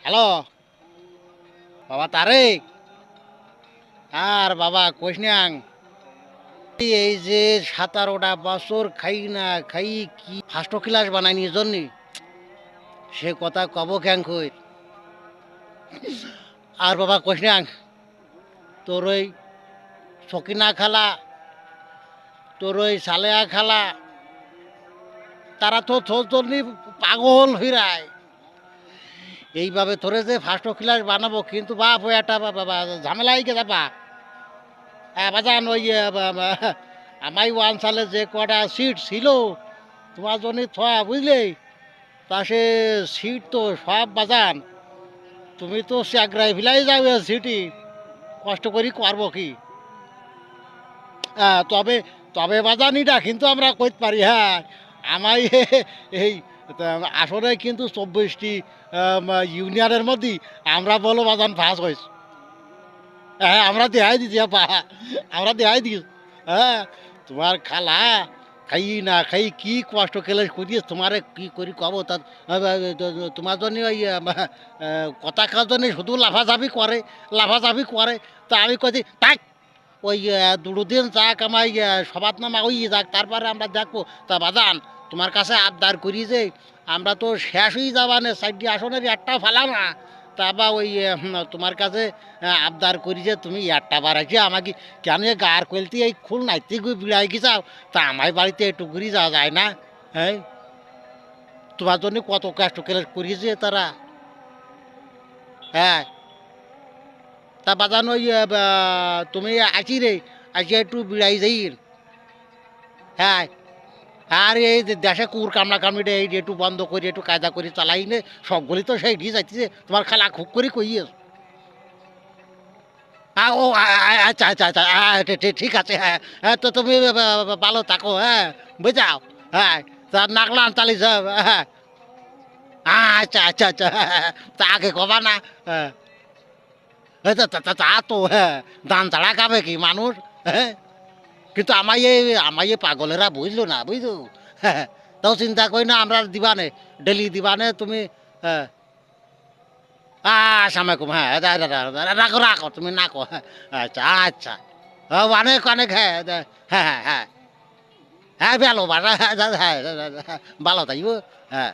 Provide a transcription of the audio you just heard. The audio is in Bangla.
হ্যালো বাবা তারেক। আর বাবা কোশনিয়াং, এই যে 17টা বছর খাই না খাই কি ফার্স্ট ক্লাস বানাইনি জন্য সে কথা কব ক্যাং কই। আর বাবা কোশনিয়াং, তোর ওই সকিনা খালা, তোর ওই সালেয়া খালা, তারা তো তোর জন্য পাগল হইরায়। এইভাবে তোরে যে ফার্স্ট ক্লাস বানাবো, কিন্তু বাপ ওই একটা বাবা ঝামেলাই গে যাবা। হ্যাঁ বাজান, ওই আমাই ওয়ান সালে যে কটা সিট ছিল তোমার জন্য থা বুঝলে, তা সে সিট তো সব বাজান, তুমি তো চাকরাই ফিলাই যাবে সিটি, কষ্ট করি করবো কি। তবে তবে বাজান এটা কিন্তু আমরা কইতে পারি, হ্যাঁ আমাই এই আসলে কিন্তু 24টি ইউনিয়নের মধ্যে আমরা বলো বাজান ফার্স্ট হয়েছি। হ্যাঁ আমরা দেখাই দিছি আপা, আমরা দেখাই দিস। হ্যাঁ তোমার খালা খাই না খাই কি কষ্ট খেলে করিস, তোমারে কি করি কব তার তোমার জন্য ওই কথা খাওয়ার জন্য শুধু লাফাঝাফি করে, লাফাঝাফি করে। তা আমি কছি তাক ওই দুদিন যাক আমায় সবাত নামা ওই যাক, তারপরে আমরা দেখবো। তা বাজান তোমার কাছে আবদার করি যে আমরা তো শেষ হয়ে যাবানে, সাইডটি আসনের একটা ফালা না। তা বা ওই তোমার কাছে আবদার করি যে তুমি একটা বাড়াইছি আমাকে, কেন গার কলতে এই খুল নাইতে গিয়ে বিড়াই গেছাও, তা আমার বাড়িতে একটু ঘুরি যাওয়া যায় না? হ্যাঁ তোমার জন্য কত কষ্ট করিয়েছে তারা। হ্যাঁ তা বাজান ওই তুমি আসি রে, আসি একটু বিড়াই যাই। হ্যাঁ আর এই যে দেশে কুর কামড়া কামড়িটা এই একটু বন্ধ করি, একটু কায়দা করে চালাই নে, সবগুলি তো সেই দিয়ে যাইতেছে। তোমার খালা খুব করে কইয়েছ। ও আচ্ছা আচ্ছা আচ্ছা, ঠিক আছে। হ্যাঁ হ্যাঁ তো তুমি ভালো থাকো, হ্যাঁ বুঝাও। হ্যাঁ তা নাগলান চালিস। হ্যাঁ আচ্ছা আচ্ছা আচ্ছা, হ্যাঁ তা আগে কবা না। হ্যাঁ তা তো হ্যাঁ ধান ছাড়া খাবে কি মানুষ। হ্যাঁ কিন্তু আমায় পাগলেরা বুঝলো না, বুঝলো। হ্যাঁ তাও চিন্তা করি না, আমরা দিবানে ডেলি দিবানে তুমি। হ্যাঁ আসসালামাইকুম। হ্যাঁ রাখো রাখো, তুমি নাকো। হ্যাঁ আচ্ছা আচ্ছা, অনেক অনেক। হ্যাঁ হ্যাঁ হ্যাঁ হ্যাঁ হ্যাঁ ভালো ভালো, হ্যাঁ হ্যাঁ ভালো থাকবো। হ্যাঁ